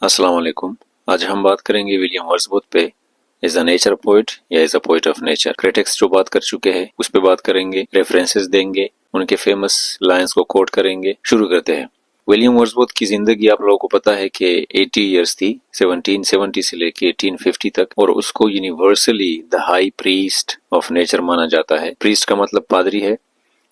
अस्सलाम वालेकुम। आज हम बात करेंगे विलियम वर्ड्सवर्थ पे एज अ नेचर पोइट या as a poet of nature. Critics जो बात कर चुके हैं उस पे बात करेंगे, रेफरेंसेस देंगे, उनके फेमस लाइंस को कोट करेंगे। शुरू करते हैं। विलियम वर्ड्सवर्थ की जिंदगी आप लोगों को पता है कि 80 इयर्स थी, 1770 से लेके 1850 तक, और उसको universally the high priest of nature माना जाता है। प्रीस्ट का मतलब पादरी है।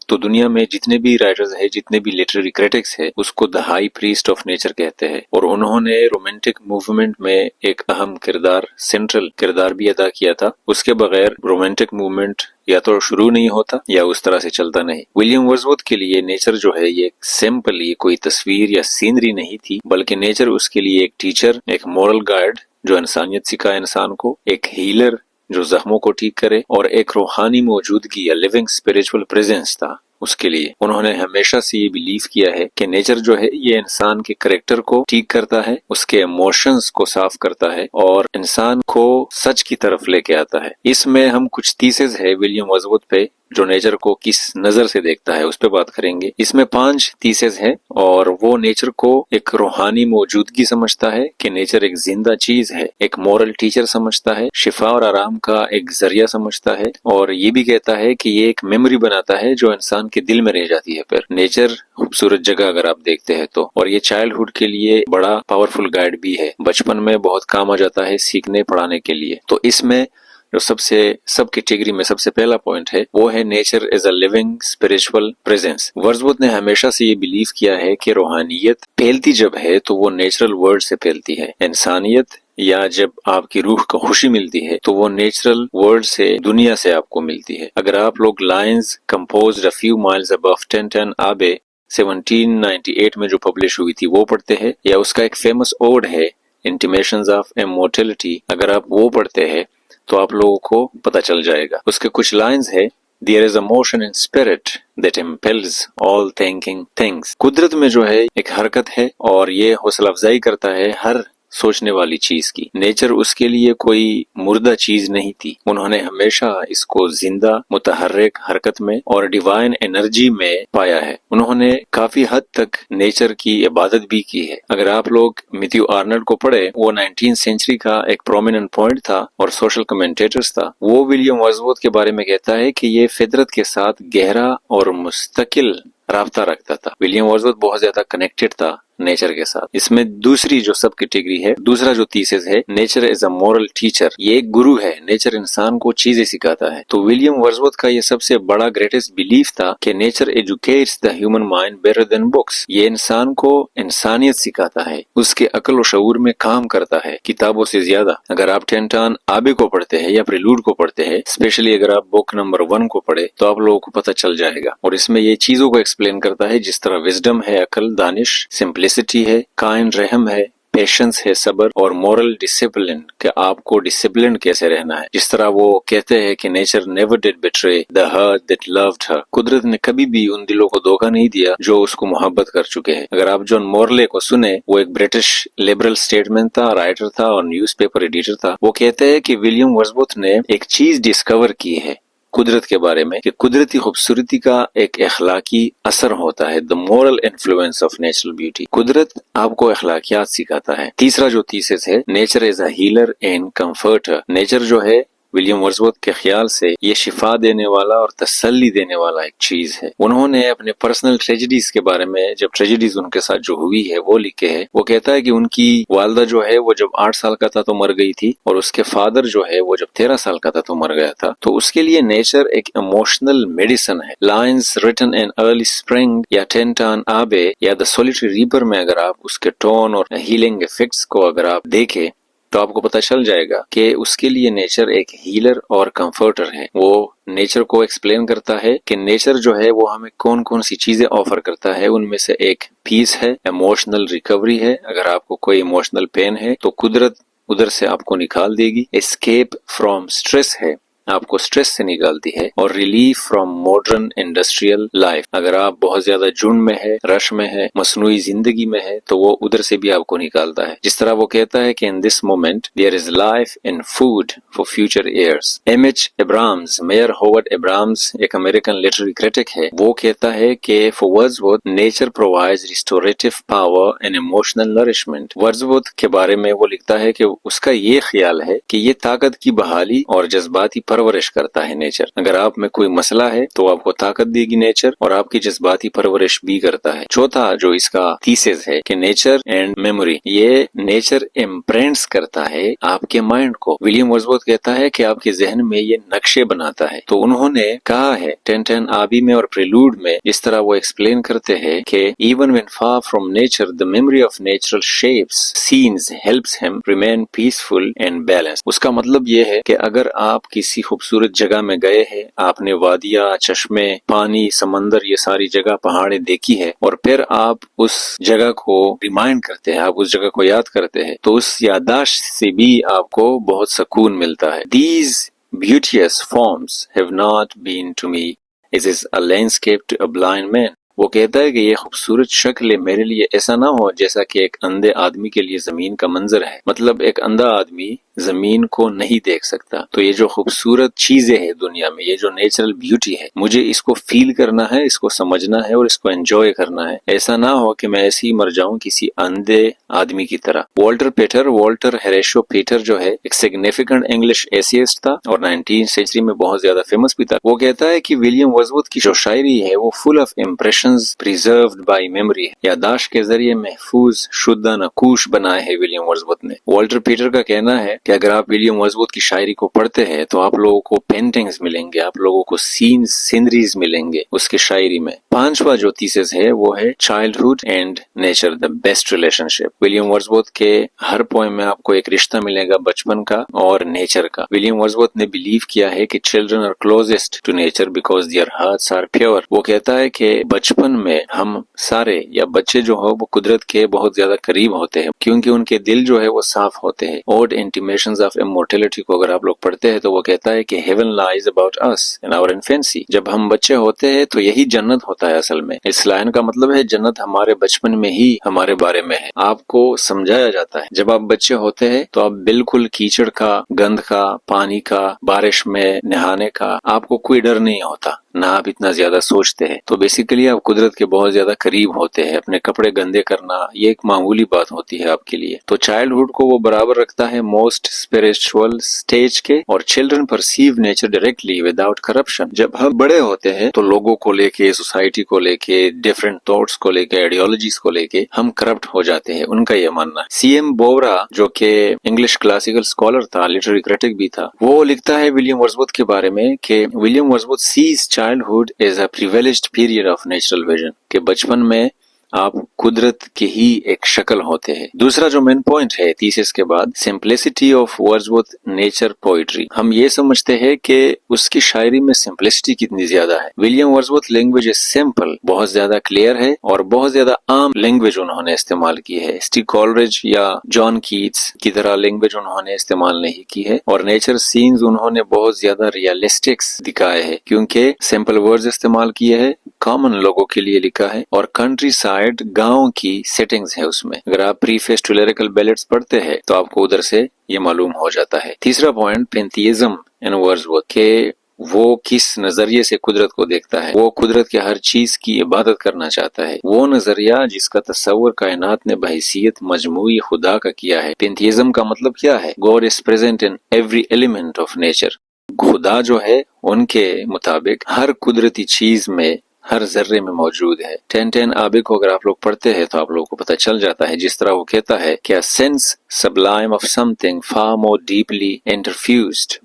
तो दुनिया में जितने भी राइटर्स हैं, जितने भी लिटरेरी क्रिटिक्स है, उसको the high priest of nature कहते हैं। और उन्होंने रोमांटिक मूवमेंट में एक अहम किरदार, सेंट्रल किरदार भी अदा किया था। उसके बगैर रोमांटिक मूवमेंट या तो शुरू नहीं होता या उस तरह से चलता नहीं। विलियम वर्ड्सवर्थ के लिए नेचर जो है ये सिंपल, ये कोई तस्वीर या सीनरी नहीं थी, बल्कि नेचर उसके लिए एक टीचर, एक मॉरल गाइड जो इंसानियत सिखाए इंसान को, एक हीलर जो जख्मों को ठीक करे, और एक रूहानी मौजूदगी या लिविंग स्पिरिचुअल प्रेजेंस था उसके लिए। उन्होंने हमेशा से ये बिलीव किया है कि नेचर जो है ये इंसान के करेक्टर को ठीक करता है, उसके इमोशंस को साफ करता है और इंसान को सच की तरफ लेके आता है। इसमें हम कुछ थीसिस है विलियम वर्ड्सवर्थ पे जो नेचर को किस नजर से देखता है उस पे बात करेंगे। इसमें 5 थीसिस है और वो नेचर को एक रूहानी मौजूदगी समझता है कि नेचर एक जिंदा चीज है, एक मॉरल टीचर समझता है, शिफा और आराम का एक जरिया समझता है, और ये भी कहता है कि ये एक मेमोरी बनाता है जो इंसान के दिल में रह जाती है। फिर नेचर खूबसूरत जगह अगर आप देखते हैं तो, और ये चाइल्डहुड के लिए बड़ा पावरफुल गाइड भी है, बचपन में बहुत काम आ जाता है सीखने पढ़ाने के लिए। तो इसमें जो सब कैटेगरी में सबसे पहला पॉइंट है वो है nature is a living spiritual presence. Wordsworth ने हमेशा से ये बिलीव किया है कि रूहानियत फैलती जब है तो वो नेचुरल वर्ल्ड से फैलती है। इंसानियत या जब आपकी रूह को खुशी मिलती है तो वो नेचुरल वर्ल्ड से, दुनिया से आपको मिलती है। अगर आप लोग lines composed a few miles above Tintern Abbey 1798 में जो पब्लिश हुई थी वो पढ़ते हैं, या उसका एक फेमस ओड है इंटिमेशंस ऑफ इमॉर्टैलिटी, अगर आप वो पढ़ते हैं तो आप लोगों को पता चल जाएगा। उसके कुछ लाइंस है, There is a motion in spirit that impels all thinking things। कुदरत में जो है एक हरकत है और ये हौसला अफजाई करता है हर सोचने वाली चीज की। नेचर उसके लिए कोई मुर्दा चीज नहीं थी, उन्होंने हमेशा इसको जिंदा, मुतहर्रिक हरकत में और डिवाइन एनर्जी में पाया है। उन्होंने काफी हद तक नेचर की इबादत भी की है। अगर आप लोग मैथ्यू आर्नल्ड को पढ़े, वो 19th सेंचुरी का एक प्रोमिनेंट पॉइंट था और सोशल कमेंटेटर्स था। वो विलियम वर्ड्सवर्थ के बारे में कहता है कि ये फितरत के साथ गहरा और मुस्तकिल राब्ता रखता था। विलियम वर्ड्सवर्थ बहुत ज्यादा कनेक्टेड था नेचर के साथ। इसमें दूसरी जो सब कैटेगरी है, दूसरा जो थीसिस है, nature is a moral teacher. ये एक गुरु है, नेचर इंसान को चीजें सिखाता है। तो विलियम वर्ड्सवर्थ का ये सबसे बड़ा ग्रेटेस्ट बिलीफ था कि nature educates the human mind better than books. ये इंसान को इंसानियत सिखाता है, उसके अक्ल और शऊर में काम करता है किताबों से ज्यादा। अगर आप टेंटान आबे को पढ़ते हैं या प्रिलूड को पढ़ते हैं, स्पेशली अगर आप बुक नंबर 1 को पढ़े, तो आप लोगों को पता चल जाएगा। और इसमें ये चीजों को एक्सप्लेन करता है जिस तरह विजडम है, अकल, दानिश, सिंप्लिसिटी है, काइन रहम है, पेशेंस है, सबर, और मॉरल डिसिप्लिन, कि आपको डिसिप्लिन कैसे रहना है। जिस तरह वो कहते हैं कि nature never did betray the heart that loved her. कुदरत ने कभी भी उन दिलों को धोखा नहीं दिया जो उसको मोहब्बत कर चुके हैं। अगर आप जॉन मॉर्ले को सुने, वो एक ब्रिटिश लिबरल स्टेटमैन था, राइटर था और न्यूज़पेपर एडिटर था। वो कहते हैं कि विलियम वर्ड्सवर्थ ने एक चीज डिस्कवर की है कुदरत के बारे में, कि कुदरती खूबसूरती का एक अखलाकी असर होता है, the moral influence of natural beauty. कुदरत आपको अखलाकियात सिखाता है। तीसरा जो थीसिस है, nature is a healer and comforter. Nature जो है विलियम वर्ड्सवर्थ के ख्याल से ये शिफा देने वाला और तसल्ली देने वाला एक चीज है। उन्होंने अपने पर्सनल ट्रेजेडीज के बारे में, जब ट्रेजेडीज उनके साथ जो हुई है वो लिखे है। वो कहता है कि उनकी वालदा जो है वो जब 8 साल का था तो मर गई थी, और उसके फादर जो है वो जब 13 साल का था तो मर गया था। तो उसके लिए नेचर एक इमोशनल मेडिसिन है। Lines written in early spring या टेंटान आबे या द सॉलिटरी रीपर में अगर आप उसके टोन और हीलिंग इफेक्ट्स को अगर आप देखें तो आपको पता चल जाएगा कि उसके लिए नेचर एक हीलर और कंफर्टर है। वो नेचर को एक्सप्लेन करता है कि नेचर जो है वो हमें कौन कौन सी चीजें ऑफर करता है। उनमें से एक पीस है, इमोशनल रिकवरी है। अगर आपको कोई इमोशनल पेन है तो कुदरत उधर से आपको निकाल देगी। एस्केप फ्रॉम स्ट्रेस है। آپ کو اسٹریس سے نکالتی ہے اور relief from modern industrial life. اگر آپ بہت زیادہ جھنڈ میں ہے، رش میں ہے، مصنوعی زندگی میں ہے تو وہ ادھر سے بھی آپ کو نکالتا ہے. جس طرح وہ کہتا ہے کہ in this moment there is life and food for future years. M H Abrams, Meyer Howard Abrams ایک امریکن لٹریری کرٹک ہے، وہ کہتا ہے کہ for Wordsworth nature provides restorative power and emotional nourishment. Wordsworth کے بارے میں وہ لکھتا ہے کہ اس کا یہ خیال ہے کہ یہ طاقت کی بحالی اور جذباتی پرورش کرتا ہے نیچر. اگر آپ میں کوئی مسئلہ ہے تو آپ کو طاقت دے گی نیچر، اور آپ کی جذباتی پرورش بھی کرتا ہے. چوتھا جو اس کا تھیسس ہے کہ نیچر اینڈ میموری، یہ نیچر امپرنٹس کرتا ہے آپ کے مائنڈ کو. ولیم ورڈزورتھ کہتا ہے کہ آپ کے ذہن میں یہ نقشے بناتا ہے. تو انہوں نے کہا ہے ٹینٹن آبی میں اور پریلوڈ میں جس طرح وہ ایکسپلین کرتے ہیں کہ even when for from nature the memory of natural shapes scenes helps him remain peaceful and balanced. اس کا مطلب یہ ہے کہ اگر آپ کسی خوبصورت جگہ میں گئے ہیں، آپ نے وادیاں، چشمے، پانی، سمندر، یہ ساری جگہ، پہاڑیں دیکھی ہے، اور پھر آپ اس جگہ کو ریمائنڈ کرتے ہیں، آپ اس جگہ کو یاد کرتے ہیں، تو اس یادداشت سے بھی آپ کو بہت سکون ملتا ہے. These beauteous forms have not been to me as is a landscape to a blind man. وہ کہتا ہے کہ یہ خوبصورت شکل میرے لیے ایسا نہ ہو جیسا کہ ایک اندھے آدمی کے لیے زمین کا منظر ہے. مطلب ایک اندھا آدمی زمین کو نہیں دیکھ سکتا. تو یہ جو خوبصورت چیزیں ہیں دنیا میں، یہ جو نیچرل بیوٹی ہے، مجھے اس کو فیل کرنا ہے، اس کو سمجھنا ہے اور اس کو انجوائے کرنا ہے. ایسا نہ ہو کہ میں ایسے ہی مر جاؤں کسی اندھے آدمی کی طرح. والٹر ہریشو پیٹر جو ہے ایک سگنیفیکنٹ انگلش ایسیسٹ تھا اور 19th سینچری میں بہت زیادہ فیمس بھی تھا. وہ کہتا ہے کہ ولیم ورڈزورتھ کی جو شاعری ہے وہ full of impressions preserved by memory ہے. یادداشت کے ذریعے محفوظ شدہ نقوش بنائے ہیں ولیم ورڈزورتھ نے. والٹر پیٹر کا کہنا ہے کہ اگر آپ ولیم ورڈزورتھ کی شاعری کو پڑھتے ہیں تو آپ لوگوں کو پینٹنگز ملیں گے، آپ لوگوں کو سینریز ملیں گے اس کی شاعری میں. پانچواں جو تھیسس ہے وہ ہے childhood and nature the best relationship. William Wordsworth کے ہر پوئم میں آپ کو ایک رشتہ ملے گا بچپن کا اور نیچر کا. ولیم ورڈزورتھ نے بلیو کیا ہے کہ children are closest to nature because their hearts are pure. وہ کہتا ہے کہ بچپن میں ہم سارے یا بچے جو ہو وہ قدرت کے بہت زیادہ قریب ہوتے ہیں کیونکہ ان کے دل جو ہے وہ صاف ہوتے ہیں. اوڈ انٹیمیشنز آف امورٹیلٹی کو اگر آپ لوگ پڑھتے ہیں تو وہ کہتا ہے کہ heaven lies about us in our infancy. جب ہم بچے ہوتے ہیں تو یہی جنت ہوتا ہے اصل میں. اس لائن کا مطلب ہے جنت ہمارے بچپن میں ہی ہمارے بارے میں ہے. آپ کو سمجھایا جاتا ہے جب آپ بچے ہوتے ہیں تو آپ بالکل کیچڑ کا، گند کا، پانی کا، بارش میں نہانے کا آپ کو کوئی ڈر نہیں ہوتا، نہ آپ اتنا زیادہ سوچتے ہیں. تو بیسیکلی آپ قدرت کے بہت زیادہ قریب ہوتے ہیں. اپنے کپڑے گندے کرنا یہ ایک معمولی بات ہوتی ہے آپ کے لیے. تو چائلڈہڈ کو وہ برابر رکھتا ہے موسٹ اسپرچول سٹیج کے، اور children perceive nature directly without corruption. جب ہم بڑے ہوتے ہیں تو لوگوں کو لے کے، سوسائٹی کو لے کے، ڈفرینٹ تھاٹس کو لے کے، آئیڈیالوجیز کو لے کے ہم کرپٹ ہو جاتے ہیں، ان کا یہ ماننا. سی ایم بورا جو کہ انگلش کلاسیکل اسکالر تھا، لٹریری کرٹک بھی تھا، وہ لکھتا ہے ولیم ورڈزورتھ کے بارے میں کہ William Wordsworth says childhood is a privileged period of natural vision, کہ بچپن میں آپ قدرت کے ہی ایک شکل ہوتے ہیں. دوسرا جو مین پوائنٹ ہے تھیسس کے بعد، simplicity of Wordsworth nature poetry. ہم یہ سمجھتے ہیں کہ اس کی شاعری میں سمپلسٹی کتنی زیادہ ہے. William Wordsworth language is simple, بہت زیادہ کلیئر ہے اور بہت زیادہ عام لینگویج انہوں نے استعمال کی ہے. اسٹیک کولرج یا جان کیٹس کی طرح لینگویج انہوں نے استعمال نہیں کی ہے، اور نیچر سینز انہوں نے بہت زیادہ ریئلسٹکس دکھائے ہیں کیونکہ سمپل ورڈز استعمال کیے ہیں، کامن لوگوں کے لیے لکھا ہے، اور کنٹری سائڈ گاؤں کی سیٹنگز ہے اس میں. اگر آپ پریفیس ٹو لیریکل بیلیٹس پڑھتے ہیں تو آپ کو ادھر سے یہ معلوم ہو جاتا ہے. تیسرا پوائنٹ پینتھیزم ان ورڈزورتھ، کہ وہ کس نظریے سے قدرت کو دیکھتا ہے. وہ قدرت کے ہر چیز کی عبادت کرنا چاہتا ہے. وہ نظریہ جس کا تصور کائنات نے بحیثیت مجموعی خدا کا کیا ہے. پینتھیزم کا مطلب کیا ہے؟ God is present in every element of nature. خدا جو ہے ان کے مطابق ہر قدرتی چیز میں، ہر ذرے میں موجود ہے. ٹینٹین آبے کو اگر آپ لوگ پڑھتے ہیں تو آپ لوگوں کو پتہ چل جاتا ہے جس طرح وہ کہتا ہے کہ a sense sublime of something far more deeply interfused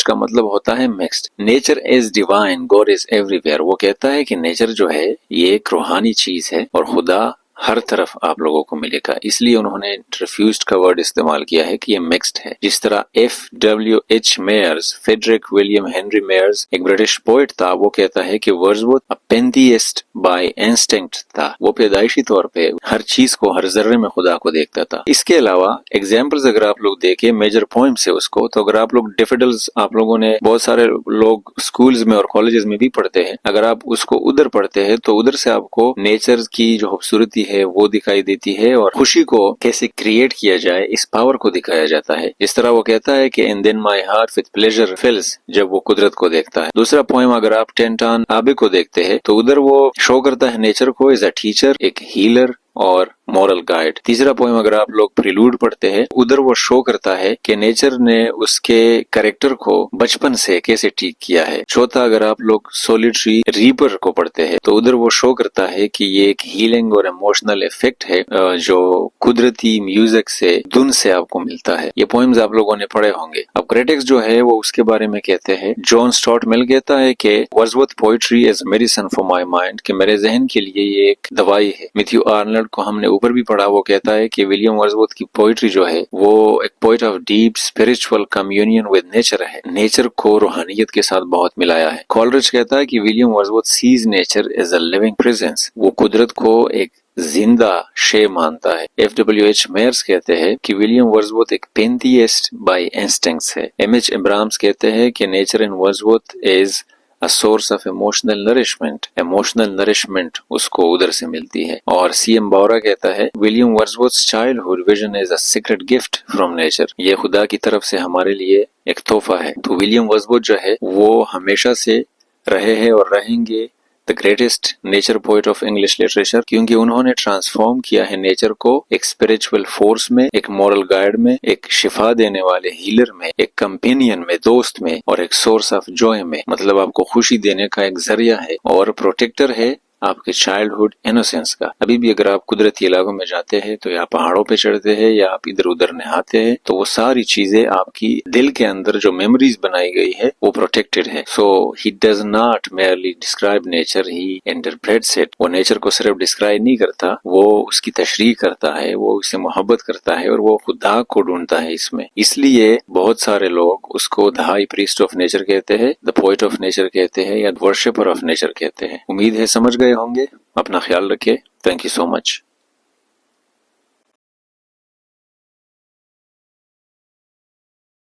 کا مطلب ہوتا ہے mixed. Nature is divine, God is everywhere. وہ کہتا ہے کہ نیچر جو ہے یہ ایک روحانی چیز ہے اور خدا हर तरफ आप लोगों को मिलेगा, इसलिए उन्होंने रिफ्यूज्ड का वर्ड इस्तेमाल किया है कि ये मिक्स्ड है। जिस तरह F.W.H. Myers, Frederick William Henry Myers, एक ब्रिटिश पोइट था, वो कहता है कि Wordsworth a pantheist by instinct था। वो पैदाइशी तौर पे हर चीज को, हर जर्रे में खुदा को देखता था। इसके अलावा एग्जाम्पल्स अगर आप लोग देखें मेजर पोइम से उसको, तो अगर आप लोग डेफिडल्स, आप लोगों ने बहुत सारे लोग स्कूल्स में और कॉलेजेस में भी पढ़ते हैं, अगर आप उसको उधर पढ़ते हैं तो उधर से आपको नेचर की जो खूबसूरती है वो दिखाई देती है और खुशी को कैसे क्रिएट किया जाए इस पावर को दिखाया जाता है। जिस तरह वो कहता है कि and then my heart with pleasure fills, जब वो कुदरत को देखता है। दूसरा पोएम अगर आप टेंटान आबे को देखते हैं तो उधर वो शो करता है नेचर को एज अ टीचर, एक हीलर और मॉरल गाइड। तीसरा पोएम अगर आप लोग प्रिलूड पढ़ते हैं, उधर वो शो करता है कि नेचर ने उसके कैरेक्टर को बचपन से कैसे ठीक किया है। चौथा अगर आप लोग सोलिटरी रीपर को पढ़ते हैं तो उधर वो शो करता है कि ये एक हीलिंग और इमोशनल इफेक्ट है जो कुदरती म्यूजिक से, धुन से आपको मिलता है। ये पोएम्स आप लोगों ने पढ़े होंगे। अब क्रिटिक्स जो है वो उसके बारे में कहते हैं, जॉन स्टुअर्ट मिल कहता है कि Wordsworth poetry is medicine for my mind, कि मेरे जहन के लिए ये एक दवाई है। मैथ्यू आर्नल्ड को हमने ऊपर भी पढ़ा, वो कहता है कि विलियम वर्ड्सवर्थ की पोइट्री जो है वो एक poet of deep spiritual communion with nature है, नेचर को रूहानियत के साथ बहुत मिलाया है। कॉलरिज कहता है कि William Wordsworth sees nature as a living presence, वो कुदरत को एक जिंदा शे मानता है। F.W.H. मेयर्स कहते हैं कि विलियम वर्ड्सवर्थ एक पेंथीइस्ट बाय इंस्टिंक्ट्स है। M.H. एब्राम्स कहते हैं कि nature in Wordsworth is a source of emotional nourishment, emotional nourishment उसको उधर से मिलती है। और C.M. बावरा कहता है William Wordsworth's childhood vision is a secret gift from nature, ये खुदा की तरफ से हमारे लिए एक तोहफा है। तो विलियम वर्ड्सवर्थ जो है वो हमेशा से रहे हैं और रहेंगे the greatest nature poet of English literature, क्योंकि उन्होंने ट्रांसफॉर्म किया है नेचर को एक स्पिरिचुअल फोर्स में, एक मॉरल गाइड में, एक शिफा देने वाले हीलर में, एक कंपेनियन में, दोस्त में और एक सोर्स ऑफ जॉय में। मतलब आपको खुशी देने का एक जरिया है और प्रोटेक्टर है आपके चाइल्डहुड इनोसेंस का। अभी भी अगर आप कुदरती इलाकों में जाते हैं तो या पहाड़ों पे चढ़ते हैं या आप इधर उधर नहाते हैं तो वो सारी चीजें आपकी दिल के अंदर जो मेमोरीज बनाई गई है वो प्रोटेक्टेड है। So he does not merely describe nature, he interprets it. वो नेचर को सिर्फ डिस्क्राइब नहीं करता, वो उसकी तशरीह करता है, वो उससे मोहब्बत करता है और वो खुदा को ढूंढता है इसमें। इसलिए बहुत सारे लोग उसको the high priest of nature कहते हैं, द पोइट ऑफ नेचर कहते हैं या वर्शिपर ऑफ नेचर कहते हैं। उम्मीद है समझ गए होंगे। अपना ख्याल रखिए। Thank you so much.